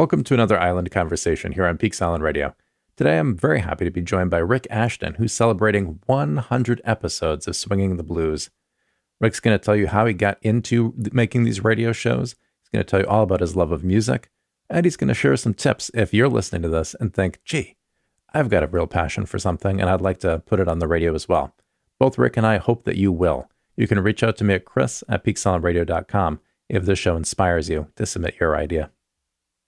Welcome to another Island Conversation here on Peaks Island Radio. Today I'm very happy to be joined by Rick Ashton, who's celebrating 100 episodes of Swinging the Blues. Rick's going to tell you how he got into making these radio shows. He's going to tell you all about his love of music, and he's going to share some tips if you're listening to this and think, gee, I've got a real passion for something and I'd like to put it on the radio as well. Both Rick and I hope that you will. You can reach out to me at chris@peaksoundradio.com if this show inspires you to submit your idea.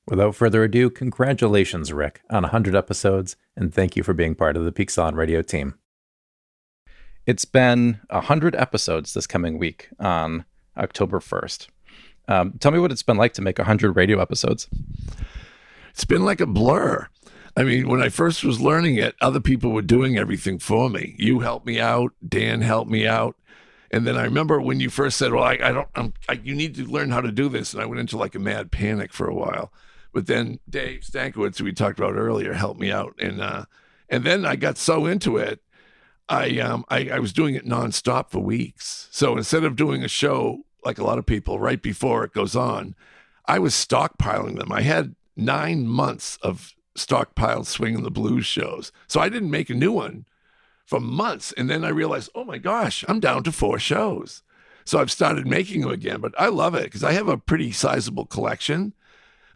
Without further ado, congratulations, Rick, on 100 episodes, and thank you for being part of the Peaks Island Radio team. It's been 100 episodes this coming week on October 1st. Tell me what it's been like to make 100 radio episodes. It's been like a blur. I mean, when I first was learning it, other people were doing everything for me. You helped me out. Dan helped me out. And then I remember when you first said, well, you need to learn how to do this. And I went into like a mad panic for a while. But then Dave Stankiewicz, who we talked about earlier, helped me out. And then I got so into it, I was doing it nonstop for weeks. So instead of doing a show like a lot of people right before it goes on, I was stockpiling them. I had 9 months of stockpiled Swinging the Blues shows. So I didn't make a new one for months. And then I realized, oh my gosh, I'm down to 4 shows. So I've started making them again, but I love it because I have a pretty sizable collection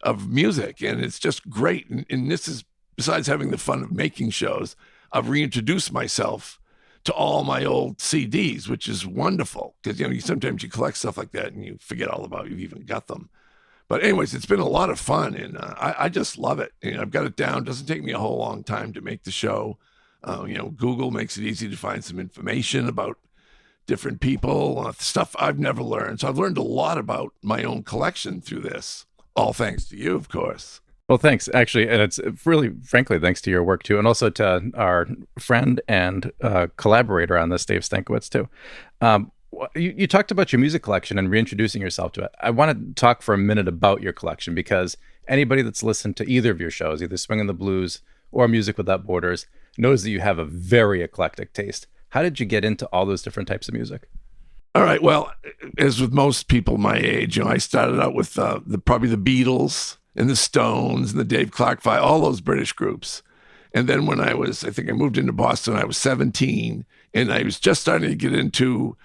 of music and it's just great. And this is, besides having the fun of making shows, I've reintroduced myself to all my old CDs, which is wonderful because, sometimes you collect stuff like that and you forget all about you've even got them. But anyways, it's been a lot of fun and I just love it. I've got it down. It doesn't take me a whole long time to make the show. Google makes it easy to find some information about different people, stuff I've never learned. So I've learned a lot about my own collection through this. All thanks to you, of course. Well, thanks, actually. And it's really, frankly, thanks to your work, too. And also to our friend and collaborator on this, Dave Stankiewicz, too. You talked about your music collection and reintroducing yourself to it. I want to talk for a minute about your collection because anybody that's listened to either of your shows, either Swinging the Blues or Music Without Borders, knows that you have a very eclectic taste. How did you get into all those different types of music? All right. Well, as with most people my age, I started out with probably the Beatles and the Stones and the Dave Clark Five, all those British groups. And then when I moved into Boston, I was 17, and I was just starting to get into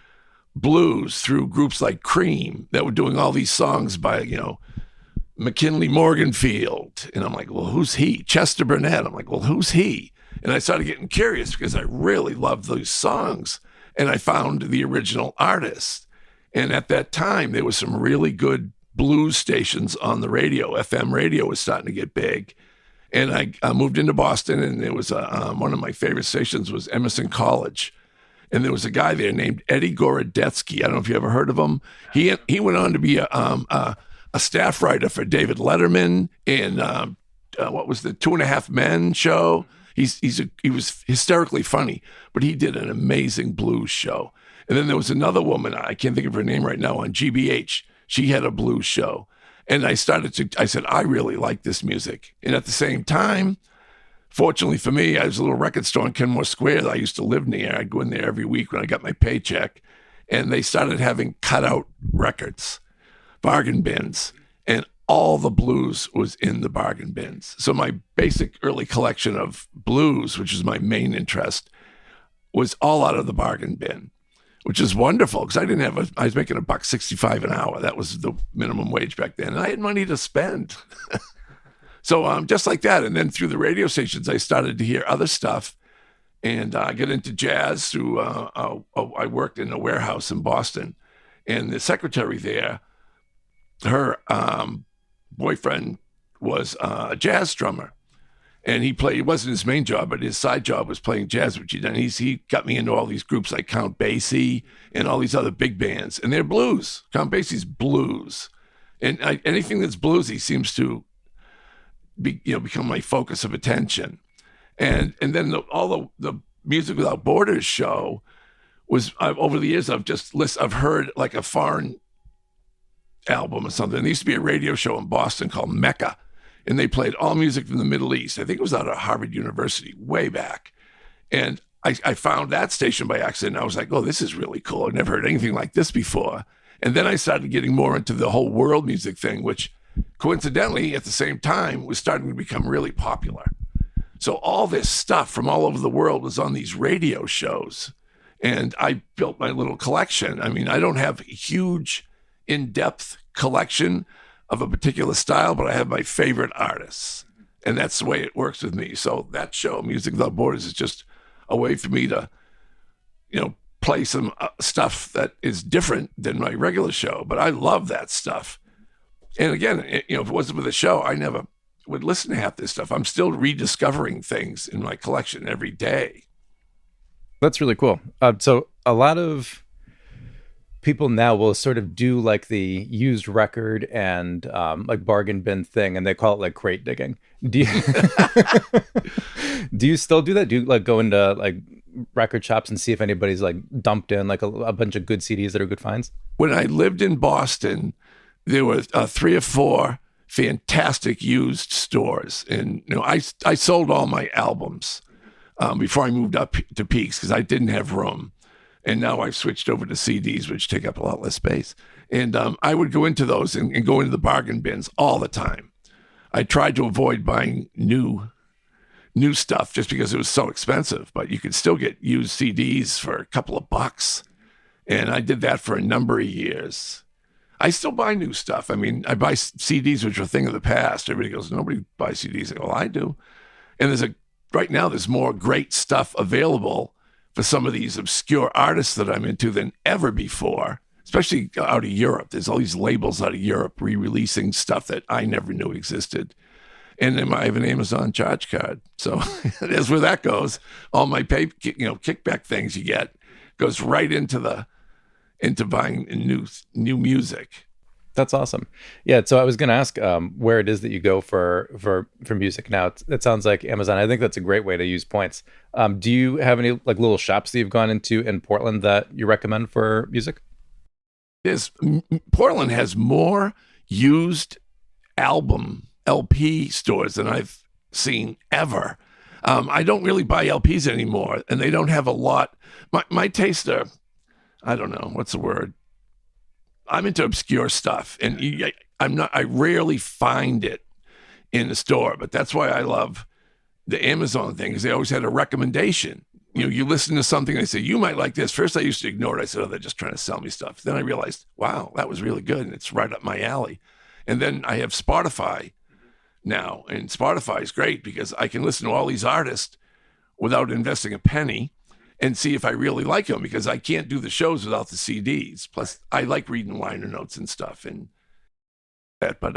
blues through groups like Cream that were doing all these songs by, McKinley Morganfield. And I'm like, well, who's he? Chester Burnett. I'm like, well, who's he? And I started getting curious because I really loved those songs. And I found the original artist. And at that time, there was some really good blues stations on the radio. FM radio was starting to get big. And I moved into Boston, and there was one of my favorite stations was Emerson College. And there was a guy there named Eddie Gorodetsky. I don't know if you ever heard of him. He went on to be a staff writer for David Letterman and what was the 2.5 Men show. He was hysterically funny, but he did an amazing blues show. And then there was another woman, I can't think of her name right now, on GBH. She had a blues show. And I said, I really like this music. And at the same time, fortunately for me, I was a little record store in Kenmore Square that I used to live near. I'd go in there every week when I got my paycheck. And they started having cutout records, bargain bins. And all the blues was in the bargain bins. So my basic early collection of blues, which is my main interest, was all out of the bargain bin, which is wonderful because I was making $1.65 an hour. That was the minimum wage back then. And I had money to spend. So just like that. And then through the radio stations, I started to hear other stuff. And I got into jazz through, I worked in a warehouse in Boston. And the secretary there, her boyfriend was a jazz drummer. And it wasn't his main job, but his side job was playing jazz, which he'd done. He got me into all these groups like Count Basie and all these other big bands. And they're blues. Count Basie's blues. And anything that's bluesy seems to become my focus of attention. And then all the Music Without Borders show was, over the years, I've heard like a foreign album or something. There used to be a radio show in Boston called Mecca. And they played all music from the Middle East. I think it was out of Harvard University way back. And I found that station by accident. I was like, oh, this is really cool. I've never heard anything like this before. And then I started getting more into the whole world music thing, which coincidentally, at the same time, was starting to become really popular. So all this stuff from all over the world was on these radio shows. And I built my little collection. I mean, I don't have a huge, in-depth collection of a particular style, but I have my favorite artists. And that's the way it works with me. So that show, Music Without Borders, is just a way for me to, play some stuff that is different than my regular show. But I love that stuff. And again, if it wasn't for the show, I never would listen to half this stuff. I'm still rediscovering things in my collection every day. That's really cool. So a lot of people now will sort of do like the used record and like bargain bin thing, and they call it like crate digging. Do you do you still do that? Do you like go into like record shops and see if anybody's like dumped in like a bunch of good CDs that are good finds? When I lived in Boston, there were 3 or 4 fantastic used stores, and I sold all my albums before I moved up to Peaks because I didn't have room. And now I've switched over to CDs, which take up a lot less space. And I would go into those and go into the bargain bins all the time. I tried to avoid buying new stuff just because it was so expensive, but you could still get used CDs for a couple of bucks. And I did that for a number of years. I still buy new stuff. I mean, I buy CDs, which are a thing of the past. Everybody goes, nobody buys CDs. I go, well, I do. And right now there's more great stuff available for some of these obscure artists that I'm into than ever before, especially out of Europe. There's all these labels out of Europe re-releasing stuff that I never knew existed. And then I have an Amazon charge card. So that's where that goes. All my kickback things you get goes right into buying new music. That's awesome. Yeah. So I was going to ask where it is that you go for music now. It sounds like Amazon. I think that's a great way to use points. Do you have any like little shops that you've gone into in Portland that you recommend for music? Portland has more used album LP stores than I've seen ever. I don't really buy LPs anymore, and they don't have a lot. My taste are, I don't know, what's the word? I'm into obscure stuff, and I rarely find it in the store, but that's why I love the Amazon thing, because they always had a recommendation. You listen to something, they say, you might like this. First, I used to ignore it. I said, oh, they're just trying to sell me stuff. Then I realized, wow, that was really good, and it's right up my alley. And then I have Spotify now, and Spotify is great because I can listen to all these artists without investing a penny and see if I really like them, because I can't do the shows without the CDs. Plus, I like reading liner notes and stuff and that. But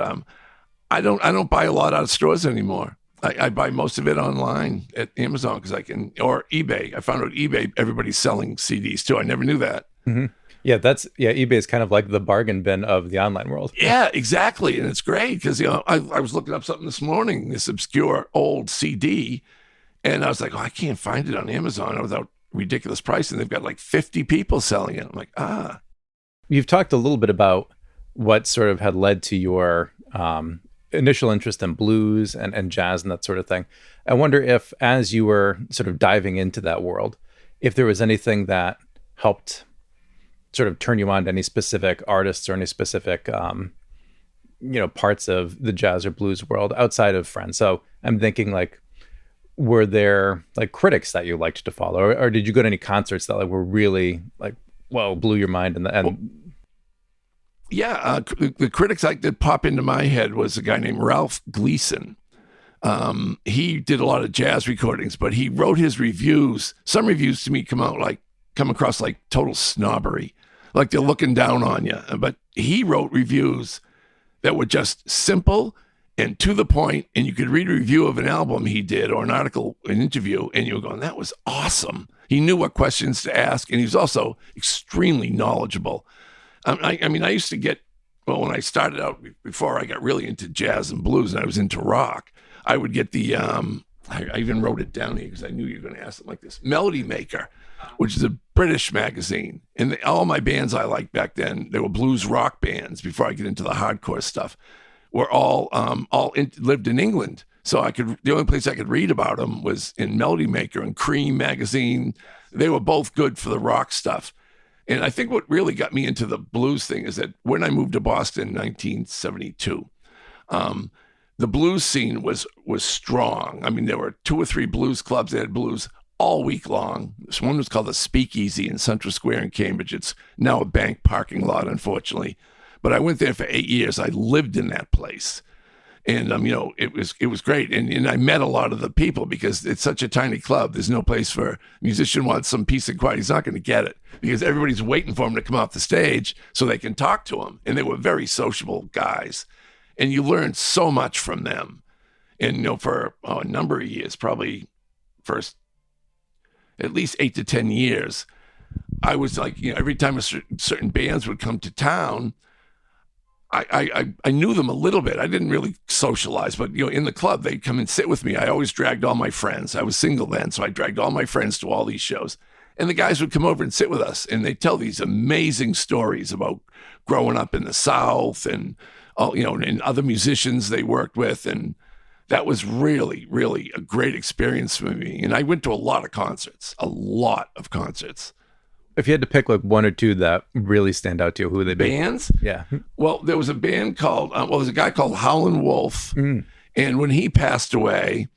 I don't buy a lot out of stores anymore. I buy most of it online at Amazon because I can, or eBay. I found out eBay, everybody's selling CDs too. I never knew that. Mm-hmm. Yeah, eBay is kind of like the bargain bin of the online world. Yeah, exactly. And it's great because, I was looking up something this morning, this obscure old CD, and I was like, I can't find it on Amazon without ridiculous price. And they've got like 50 people selling it. I'm like, You've talked a little bit about what sort of had led to your initial interest in blues and jazz and that sort of thing. I wonder if, as you were sort of diving into that world, if there was anything that helped sort of turn you on to any specific artists or any specific, parts of the jazz or blues world outside of friends. So I'm thinking like, were there like critics that you liked to follow, or did you go to any concerts that like were really like, whoa, blew your mind? The critics that pop into my head was a guy named Ralph Gleason. He did a lot of jazz recordings, but he wrote his reviews. Some reviews to me come across like total snobbery, like they're looking down on you. But he wrote reviews that were just simple and to the point, and you could read a review of an album he did or an article, an interview, and you were going, that was awesome. He knew what questions to ask, and he was also extremely knowledgeable. I used to get, when I started out, before I got really into jazz and blues and I was into rock, I would get the, I even wrote it down here because I knew you were going to ask something like this, Melody Maker, which is a British magazine. And all my bands I liked back then, they were blues rock bands before I get into the hardcore stuff, were all lived in England. So the only place I could read about them was in Melody Maker and Cream magazine. They were both good for the rock stuff. And I think what really got me into the blues thing is that when I moved to Boston in 1972, The blues scene was strong. I mean, there were 2 or 3 blues clubs that had blues all week long. This one was called the Speakeasy in Central Square in Cambridge. It's now a bank parking lot, unfortunately. But I went there for 8 years. I lived in that place. And, it was great. And I met a lot of the people because it's such a tiny club. There's no place for a musician wants some peace and quiet. He's not going to get it because everybody's waiting for him to come off the stage so they can talk to him. And they were very sociable guys. And you learned so much from them. And, for a number of years, probably first at least 8 to 10 years, I was like, every time certain bands would come to town, I knew them a little bit. I didn't really socialize, but in the club, they'd come and sit with me. I always dragged all my friends. I was single then, so I dragged all my friends to all these shows. And the guys would come over and sit with us, and they'd tell these amazing stories about growing up in the South and and other musicians they worked with. And that was really, really a great experience for me. And I went to a lot of concerts. If you had to pick like 1 or 2 that really stand out to you, who would they be? Bands? Yeah. Well, there was a band called, there's a guy called Howlin' Wolf. And when he passed away,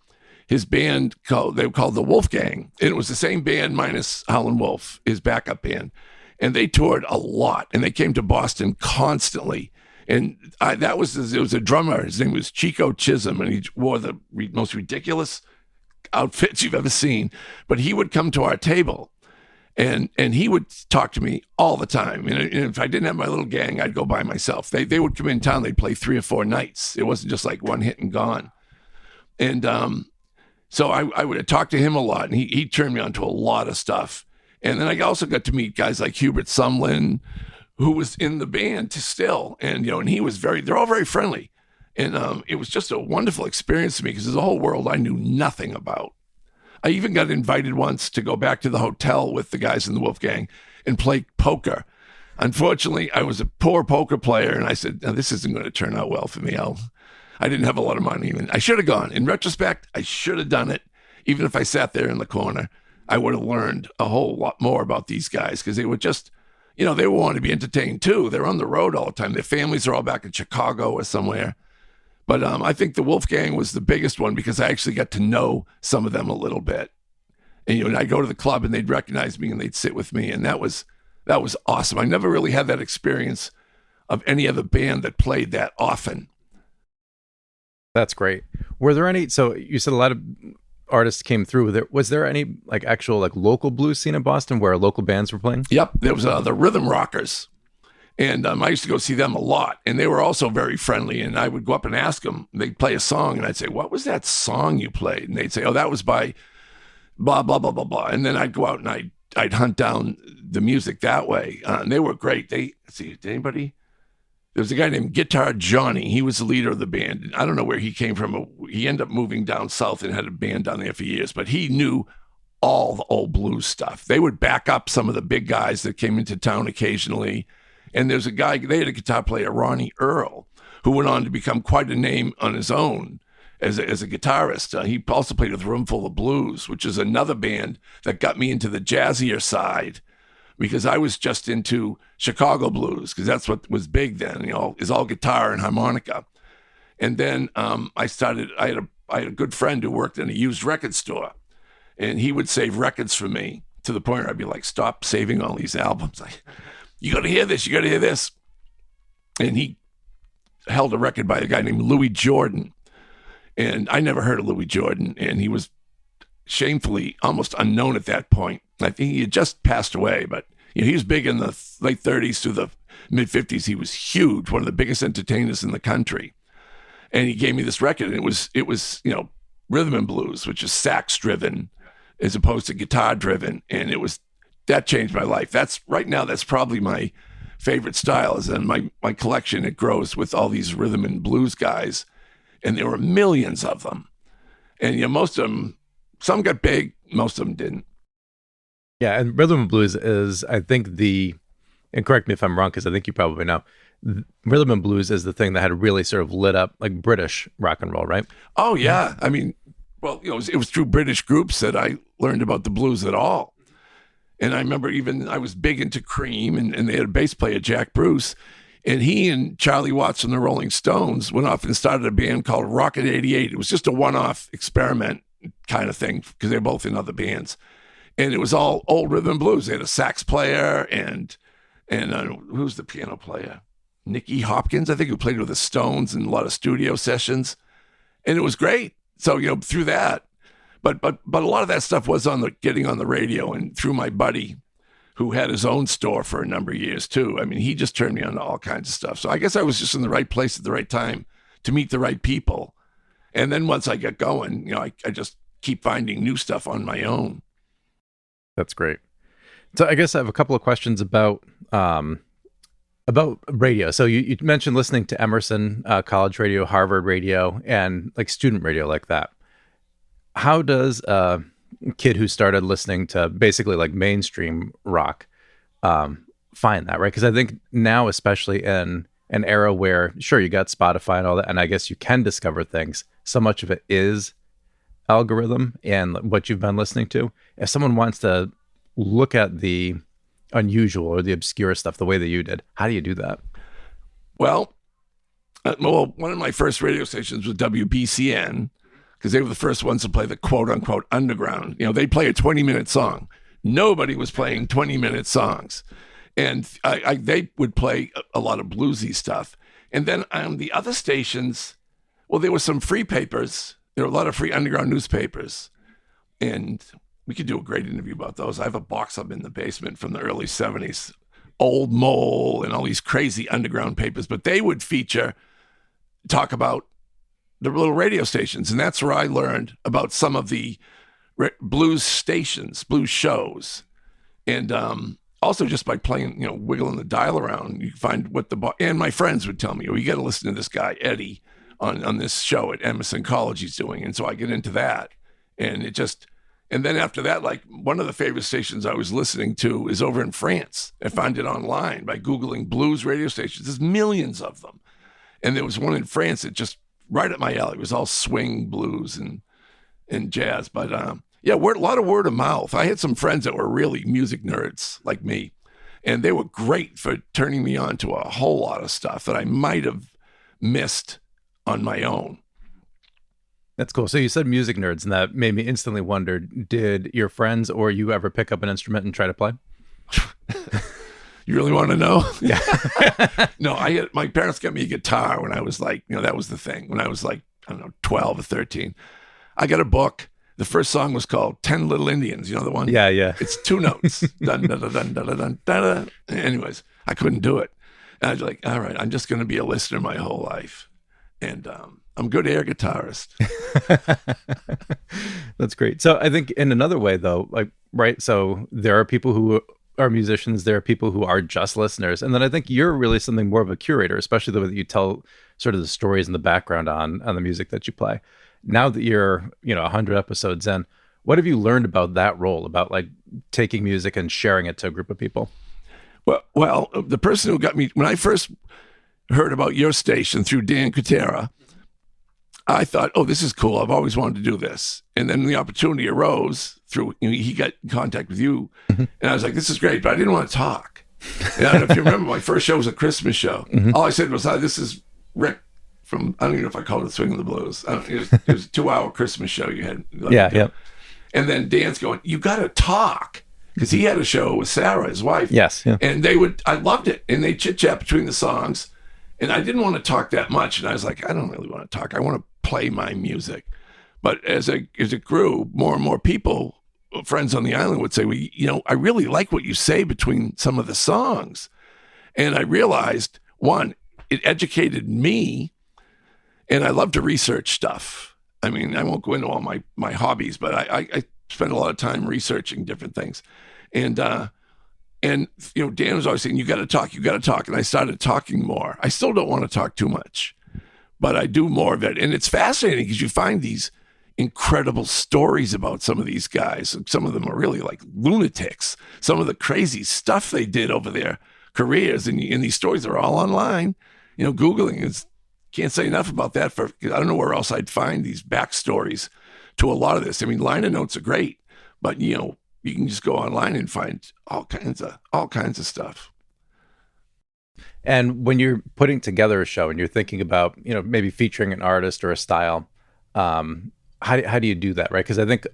his band, they were called the Wolfgang. And it was the same band minus Howlin' Wolf, his backup band. And they toured a lot. And they came to Boston constantly. And it was a drummer. His name was Chico Chisholm. And he wore the most ridiculous outfits you've ever seen. But he would come to our table. And he would talk to me all the time. And if I didn't have my little gang, I'd go by myself. They would come in town. They'd play 3 or 4 nights. It wasn't just like one hit and gone. And so I would talk to him a lot. And he turned me on to a lot of stuff. And then I also got to meet guys like Hubert Sumlin, who was in the band still. And, and he was they're all very friendly. And it was just a wonderful experience to me because there's a whole world I knew nothing about. I even got invited once to go back to the hotel with the guys in the Wolfgang and play poker. Unfortunately, I was a poor poker player, and I said, no, this isn't going to turn out well for me. I didn't have a lot of money. And I should have gone. In retrospect, I should have done it. Even if I sat there in the corner, I would have learned a whole lot more about these guys because they were just, they wanted to be entertained too. They're on the road all the time. Their families are all back in Chicago or somewhere. But I think the Wolfgang was the biggest one because I actually got to know some of them a little bit. And I'd go to the club and they'd recognize me and they'd sit with me. And that was awesome. I never really had that experience of any other band that played that often. That's great. Were there any, so you said a lot of artists came through. Was there any like actual like local blues scene in Boston where local bands were playing? Yep. There was the Rhythm Rockers. And I used to go see them a lot. And they were also very friendly. And I would go up and ask them. They'd play a song. And I'd say, what was that song you played? And they'd say, oh, that was by blah, blah, blah, blah, blah. And then I'd go out and I'd hunt down the music that way. And they were great. Did anybody? There was a guy named Guitar Johnny. He was the leader of the band. I don't know where he came from. He ended up moving down south and had a band down there for years. But he knew all the old blues stuff. They would back up some of the big guys that came into town occasionally. And there's a guy, they had a guitar player, Ronnie Earl, who went on to become quite a name on his own as a guitarist. He also played with Roomful of Blues, which is another band that got me into the jazzier side because I was just into Chicago blues because that's what was big then, is all guitar and harmonica. And then I had a good friend who worked in a used record store, and he would save records for me to the point where I'd be like, stop saving all these albums. You got to hear this. You got to hear this. And he held a record by a guy named Louis Jordan. And I never heard of Louis Jordan. And he was shamefully almost unknown at that point. I think he had just passed away, but he was big in the late 30s through the mid 50s. He was huge, one of the biggest entertainers in the country. And he gave me this record. And it was rhythm and blues, which is sax driven as opposed to guitar driven. And that changed my life. That's probably my favorite style is in my collection. It grows with all these rhythm and blues guys. And there were millions of them. And most of them, some got big, most of them didn't. Yeah. And rhythm and blues is, I think and correct me if I'm wrong, because I think you probably know, rhythm and blues is the thing that had really sort of lit up like British rock and roll, right? Oh yeah. I mean, well, it was through British groups that I learned about the blues at all. And I remember I was big into Cream, and they had a bass player, Jack Bruce, And he and Charlie Watts from the Rolling Stones went off and started a band called Rocket 88. It was just a one-off experiment kind of thing because they're both in other bands. And it was all old rhythm and blues. They had a sax player and who's the piano player? Nicky Hopkins, I think, who played with the Stones in a lot of studio sessions. And it was great. So, through that. But a lot of that stuff was getting on the radio, and through my buddy who had his own store for a number of years too. I mean, he just turned me on to all kinds of stuff. So I guess I was just in the right place at the right time to meet the right people. And then once I get going, I just keep finding new stuff on my own. That's great. So I guess I have a couple of questions about radio. So you mentioned listening to Emerson, college radio, Harvard radio, and like student radio like that. How does a kid who started listening to basically like mainstream rock find that, right? Because I think now, especially in an era where, sure, you got Spotify and all that, and I guess you can discover things, so much of it is algorithm and what you've been listening to. If someone wants to look at the unusual or the obscure stuff the way that you did, how do you do that? Well, one of my first radio stations was WBCN, because they were the first ones to play the quote-unquote underground. They play a 20-minute song. Nobody was playing 20-minute songs. And they would play a lot of bluesy stuff. And then on the other stations, well, there were some free papers. There were a lot of free underground newspapers. And we could do a great interview about those. I have a box up in the basement from the early 70s. Old Mole and all these crazy underground papers. But they would talk about the little radio stations. And that's where I learned about some of the blues stations, blues shows. And also just by playing, wiggling the dial around, you find what and my friends would tell me, you got to listen to this guy, Eddie, on this show at Emerson College he's doing. And so I get into that. And and then after that, like one of the favorite stations I was listening to is over in France. I found it online by Googling blues radio stations. There's millions of them. And there was one in France that just right up my alley. It was all swing, blues, and jazz. But a lot of word of mouth. I had some friends that were really music nerds like me, and they were great for turning me on to a whole lot of stuff that I might have missed on my own. That's cool. So you said music nerds, and that made me instantly wonder, did your friends or you ever pick up an instrument and try to play? You really want to know? Yeah. No, my parents got me a guitar when I was like, that was the thing. When I was like, I don't know, 12 or 13. I got a book. The first song was called 10 Little Indians. You know the one? Yeah, yeah. It's 2 notes. Dun, dun, dun, dun, dun, dun, dun, dun. Anyways, I couldn't do it. And I was like, all right, I'm just going to be a listener my whole life. And I'm a good air guitarist. That's great. So I think in another way, though, like, right, so there are people who are musicians, there are people who are just listeners. And then I think you're really something more of a curator, especially the way that you tell sort of the stories and the background on the music that you play. Now that you're, 100 episodes in, what have you learned about that role, about like taking music and sharing it to a group of people? Well, the person who got me, when I first heard about your station through Dan Kutera, I thought, oh, this is cool. I've always wanted to do this. And then the opportunity arose through, he got in contact with you. Mm-hmm. And I was like, this is great, but I didn't want to talk. And I don't know if you remember, my first show was a Christmas show. Mm-hmm. All I said was, this is Rick from, I don't even know if I called it Swinging the Blues. It was a 2-hour Christmas show you had. Yeah. And then Dan's going, you got to talk. Because he had a show with Sarah, his wife. Yes. Yeah. And I loved it. And they chit-chat between the songs. And I didn't want to talk that much. And I was like, I don't really want to talk. I want to play my music. But as it grew, more and more people, friends on the island would say, well, I really like what you say between some of the songs. And I realized, one, it educated me, and I love to research stuff. I mean, I won't go into all my hobbies, but I spend a lot of time researching different things. And Dan was always saying, you got to talk. And I started talking more. I still don't want to talk too much, but I do more of it. And it's fascinating because you find these incredible stories about some of these guys. Some of them are really like lunatics. Some of the crazy stuff they did over their careers. And these stories are all online. Googling is, can't say enough about that. I don't know where else I'd find these backstories to a lot of this. I mean, liner notes are great, but you can just go online and find all kinds of stuff. And when you're putting together a show and you're thinking about, maybe featuring an artist or a style, how do you do that, right? Because I think a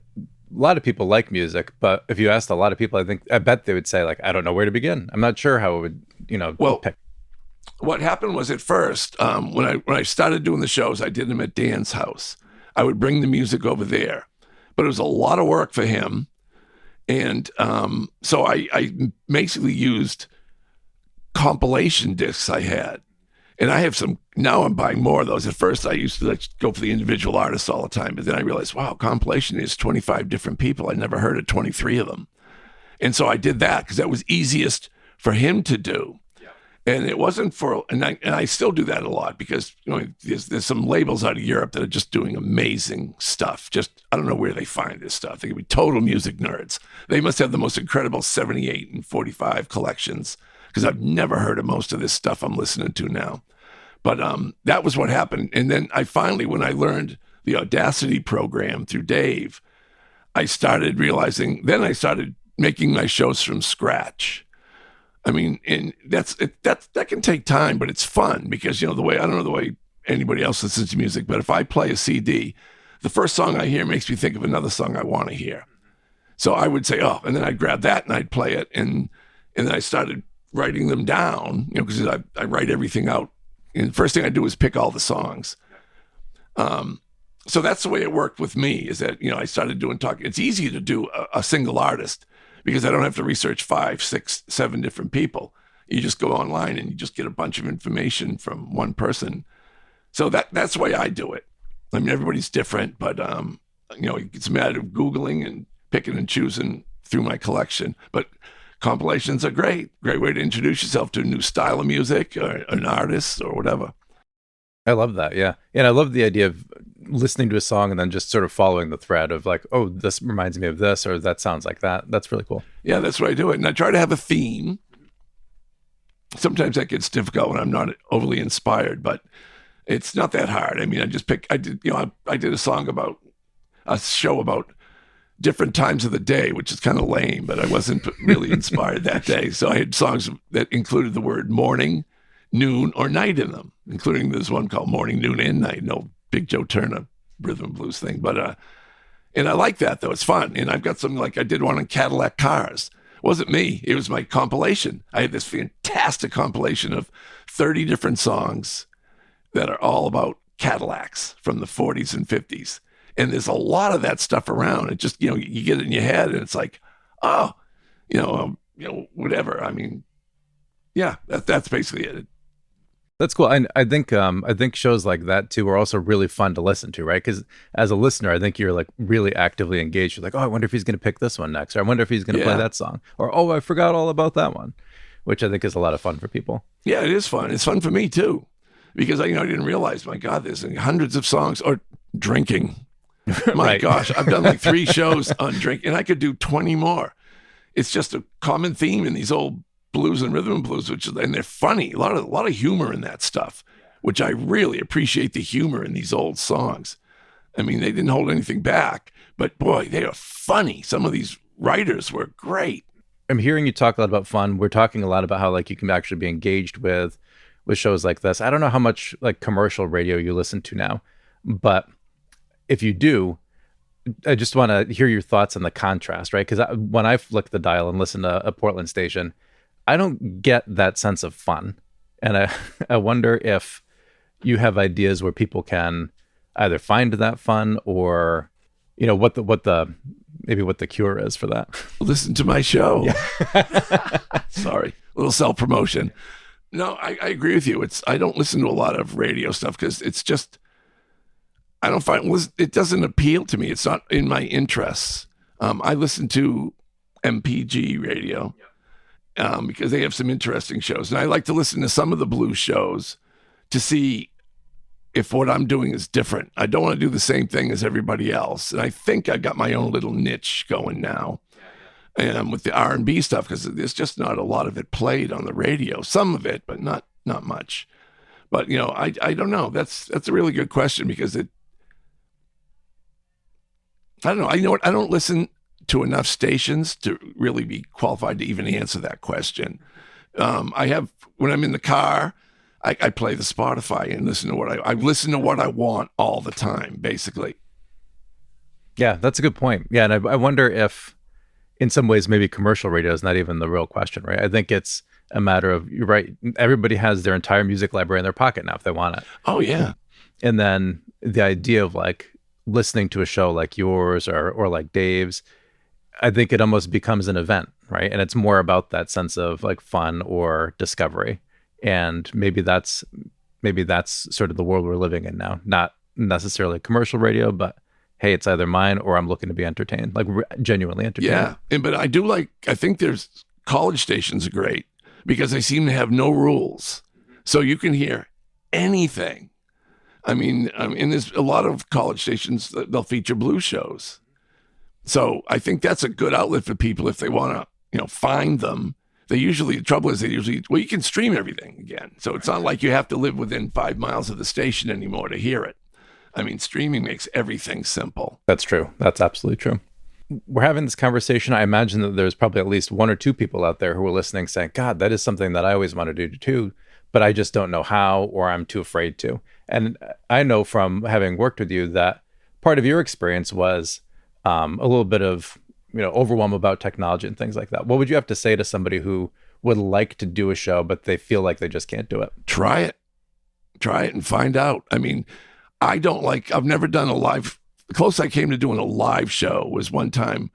lot of people like music, but if you asked a lot of people, I bet they would say, like, I don't know where to begin. I'm not sure how it would, Well, pick. what happened was at first, when I started doing the shows, I did them at Dan's house. I would bring the music over there, but it was a lot of work for him. And so I basically used compilation discs I had. And I have some, now I'm buying more of those. At first, I used to go for the individual artists all the time. But then I realized, wow, compilation is 25 different people. I never heard of 23 of them. And so I did that because that was easiest for him to do. And it wasn't for, and I still do that a lot because there's some labels out of Europe that are just doing amazing stuff. Just, I don't know where they find this stuff. They could be total music nerds. They must have the most incredible 78 and 45 collections because I've never heard of most of this stuff I'm listening to now. But that was what happened. And then I finally, when I learned the Audacity program through Dave, I started realizing, then I started making my shows from scratch. I mean, and that can take time, but it's fun because, I don't know the way anybody else listens to music, but if I play a CD, the first song I hear makes me think of another song I want to hear. So I would say, oh, and then I'd grab that and I'd play it. And then I started writing them down, because I write everything out. And the first thing I do is pick all the songs. So that's the way it worked with me is that, I started doing talking. It's easy to do a single artist because I don't have to research 5, 6, 7 different people. You just go online and you just get a bunch of information from one person. So that's the way I do it. I mean, everybody's different, but, it's a matter of Googling and picking and choosing through my collection. But compilations are great way to introduce yourself to a new style of music or an artist or whatever. I love that. Yeah. And I love the idea of listening to a song and then just sort of following the thread of like, oh, this reminds me of this, or that sounds like that. That's really cool. Yeah, that's why I do it. And I try to have a theme. Sometimes that gets difficult when I'm not overly inspired, but it's not that hard. I mean, I did a song about a show about different times of the day, which is kind of lame, but I wasn't really inspired that day. So I had songs that included the word morning, noon, or night in them, including this one called Morning, Noon, and Night. No Big Joe Turner rhythm and blues thing. But, and I like that though. It's fun. And I've got something like I did one on Cadillac cars. It wasn't me. It was my compilation. I had this fantastic compilation of 30 different songs that are all about Cadillacs from the 40s and 50s. And there's a lot of that stuff around. It just, you get it in your head and it's like, oh, whatever. I mean, yeah, that's basically it. That's cool. And I think shows like that too are also really fun to listen to, right? Because as a listener, I think you're like really actively engaged. You're like, oh, I wonder if he's going to pick this one next, or I wonder if he's going to play that song, or oh, I forgot all about that one, which I think is a lot of fun for people. Yeah, it is fun. It's fun for me too, because I didn't realize, my God, there's hundreds of songs or drinking. My gosh, I've done like 3 shows on drink, and I could do 20 more. It's just a common theme in these old blues and rhythm and blues, and they're funny. A lot of humor in that stuff, which I really appreciate the humor in these old songs. I mean, they didn't hold anything back, but boy, they are funny. Some of these writers were great. I'm hearing you talk a lot about fun. We're talking a lot about how like you can actually be engaged with shows like this. I don't know how much like commercial radio you listen to now, but if you do, I just want to hear your thoughts on the contrast, right? Because when I flick the dial and listen to a Portland station, I don't get that sense of fun. And I wonder if you have ideas where people can either find that fun or, what the cure is for that. Listen to my show. Yeah. Sorry, a little self-promotion. No, I agree with you. I don't listen to a lot of radio stuff because it's just, I don't find, it doesn't appeal to me. It's not in my interests. I listen to MPG radio because they have some interesting shows. And I like to listen to some of the blues shows to see if what I'm doing is different. I don't want to do the same thing as everybody else. And I think I got my own little niche going now. And with the R&B stuff, because there's just not a lot of it played on the radio. Some of it, but not much. But, I don't know. That's a really good question because I don't know. You know what? I don't listen to enough stations to really be qualified to even answer that question. I have, when I'm in the car, I play the Spotify and listen to I listen to what I want all the time, basically. Yeah, that's a good point. Yeah, and I wonder if, in some ways, maybe commercial radio is not even the real question, right? I think it's a matter of, you're right, everybody has their entire music library in their pocket now if they want it. Oh, yeah. And then the idea of like listening to a show like yours or like Dave's, I think it almost becomes an event, right? And it's more about that sense of like fun or discovery. And maybe that's sort of the world we're living in now. Not necessarily commercial radio, but hey, it's either mine or I'm looking to be entertained, like genuinely entertained. Yeah, but I think there's college stations are great because they seem to have no rules. So you can hear anything. I mean, and there's a lot of college stations that they'll feature blues shows. So I think that's a good outlet for people if they want to, find them. The trouble is you can stream everything again. So it's not like you have to live within 5 miles of the station anymore to hear it. I mean, streaming makes everything simple. That's true. That's absolutely true. We're having this conversation. I imagine that there's probably at least one or two people out there who are listening saying, God, that is something that I always want to do too, but I just don't know how, or I'm too afraid to. And I know from having worked with you that part of your experience was a little bit of, overwhelm about technology and things like that. What would you have to say to somebody who would like to do a show, but they feel like they just can't do it? Try it and find out. I mean, I've never done a live. The closest I came to doing a live show was one time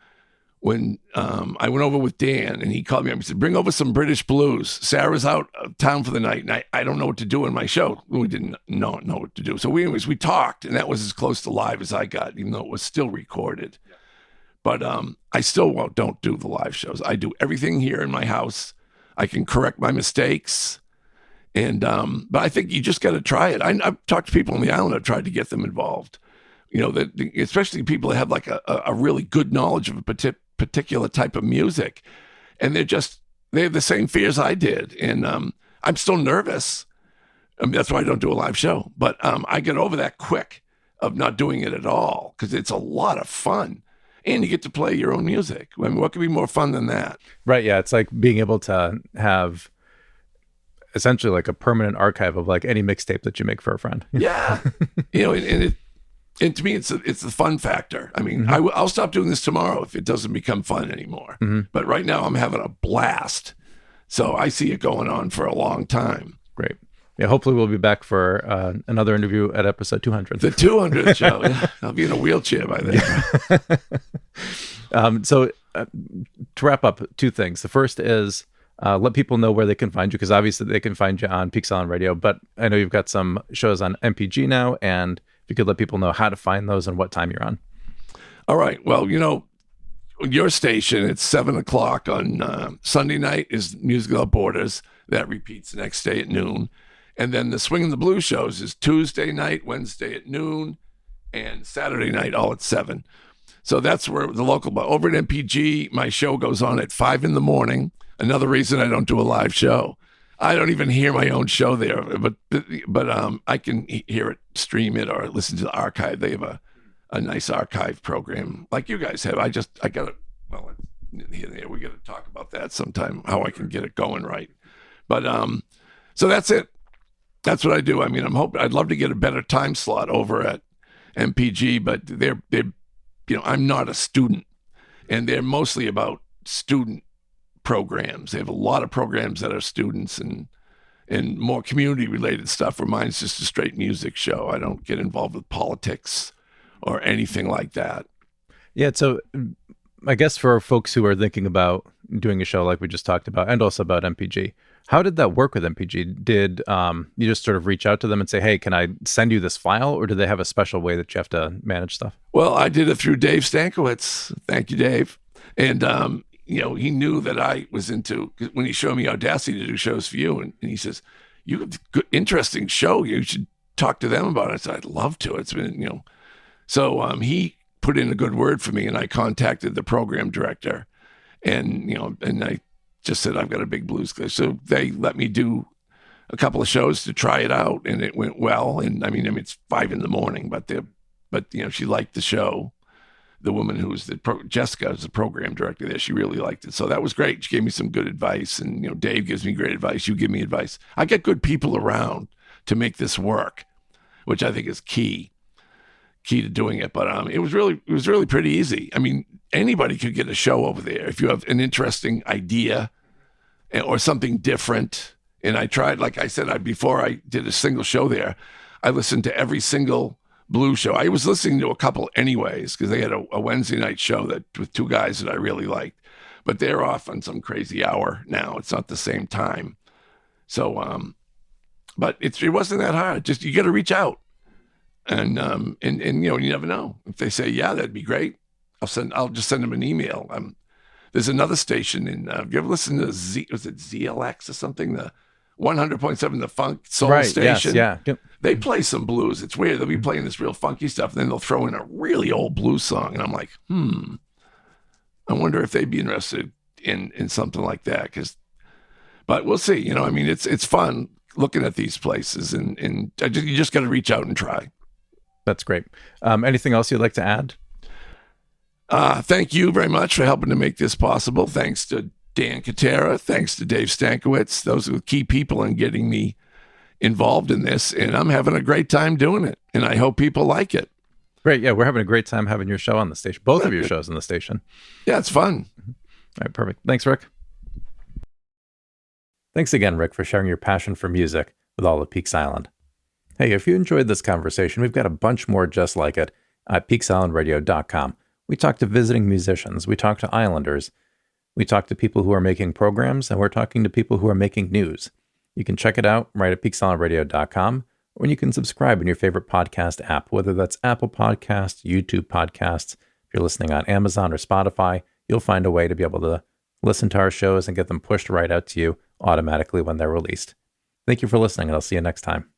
when I went over with Dan and he called me up and said, bring over some British blues. Sarah's out of town for the night and I don't know what to do in my show. We didn't know what to do. So we talked, and that was as close to live as I got, even though it was still recorded. Yeah. But I still don't do the live shows. I do everything here in my house. I can correct my mistakes. And but I think you just got to try it. I've talked to people on the island. I've tried to get them involved. Especially people that have like a really good knowledge of a particular type of music, and they have the same fears I did. And I'm still nervous. That's why I don't do a live show. But I get over that quick of not doing it at all because it's a lot of fun. And you get to play your own music. I mean, what could be more fun than that? Right. Yeah. It's like being able to have essentially like a permanent archive of like any mixtape that you make for a friend. Yeah. And to me, it's the fun factor. I mean, mm-hmm. I'll stop doing this tomorrow if it doesn't become fun anymore. Mm-hmm. But right now I'm having a blast. So I see it going on for a long time. Great. Yeah, hopefully we'll be back for another interview at episode 200. The 200th show. Yeah. I'll be in a wheelchair by then. So to wrap up, two things. The first is let people know where they can find you, because obviously they can find you on Peak Silent Radio, but I know you've got some shows on MPG now, and if you could let people know how to find those and what time you're on. All right. Well, your station, it's 7:00 on Sunday night is Music Without Borders. That repeats the next day at noon. And then the Swing and the Blues shows is Tuesday night, Wednesday at noon, and Saturday night all at 7. So that's where the local, but over at MPG, my show goes on at 5 a.m. Another reason I don't do a live show. I don't even hear my own show there, but I can hear it, stream it, or listen to the archive. They have a nice archive program like you guys have. I got it. Well, we got to talk about that sometime, how I can get it going right. But so that's it. That's what I do. I mean, I'd love to get a better time slot over at MPG, but they're I'm not a student, and they're mostly about student programs. They have a lot of programs that are students and more community related stuff, where mine's just a straight music show. I don't get involved with politics or anything like that. Yeah. So I guess for folks who are thinking about doing a show like we just talked about, and also about MPG, how did that work with MPG? Did you just sort of reach out to them and say, hey, can I send you this file? Or do they have a special way that you have to manage stuff? Well, I did it through Dave Stankiewicz. Thank you, Dave. And, he knew that I was into, when he showed me Audacity to do shows for you, and he says, you have a good, interesting show. You should talk to them about it. I said, I'd love to. It's been, So he put in a good word for me, and I contacted the program director, and I just said, I've got a big blues club. So they let me do a couple of shows to try it out, and it went well. And I mean, it's 5 a.m, but she liked the show. the woman who's Jessica is the program director there. She really liked it. So that was great. She gave me some good advice. And, Dave gives me great advice. You give me advice. I get good people around to make this work, which I think is key to doing it. But it was really pretty easy. I mean, anybody could get a show over there if you have an interesting idea or something different. And I tried, like I said, before I did a single show there, I listened to every single blues show. I was listening to a couple anyways, because they had a Wednesday night show with two guys that I really liked, but they're off on some crazy hour now. It's not the same time. So, but it wasn't that hard. Just, you got to reach out and you never know. If they say, yeah, that'd be great, I'll just send them an email. There's another station you ever listen to was it ZLX or something? The 100.7, the funk soul station. Yes, yeah. They play some blues. It's weird. They'll be playing this real funky stuff, and then they'll throw in a really old blues song. And I'm like, I wonder if they'd be interested in something like that. But we'll see. I mean, it's fun looking at these places, and you just got to reach out and try. That's great. Anything else you'd like to add? Thank you very much for helping to make this possible. Thanks to Dan Katera. Thanks to Dave Stankiewicz. Those are the key people in getting me involved in this, and I'm having a great time doing it, and I hope people like it. Great. Yeah, we're having a great time having your show on the station. Both of your shows on the station. Yeah, it's fun. All right, perfect. Thanks, Rick. Thanks again, Rick, for sharing your passion for music with all of Peaks Island. Hey, if you enjoyed this conversation, we've got a bunch more just like it at peaksislandradio.com. We talk to visiting musicians. We talk to islanders. We talk to people who are making programs, and we're talking to people who are making news. You can check it out right at peaksislandradio.com, or you can subscribe in your favorite podcast app, whether that's Apple Podcasts, YouTube Podcasts. If you're listening on Amazon or Spotify, you'll find a way to be able to listen to our shows and get them pushed right out to you automatically when they're released. Thank you for listening, and I'll see you next time.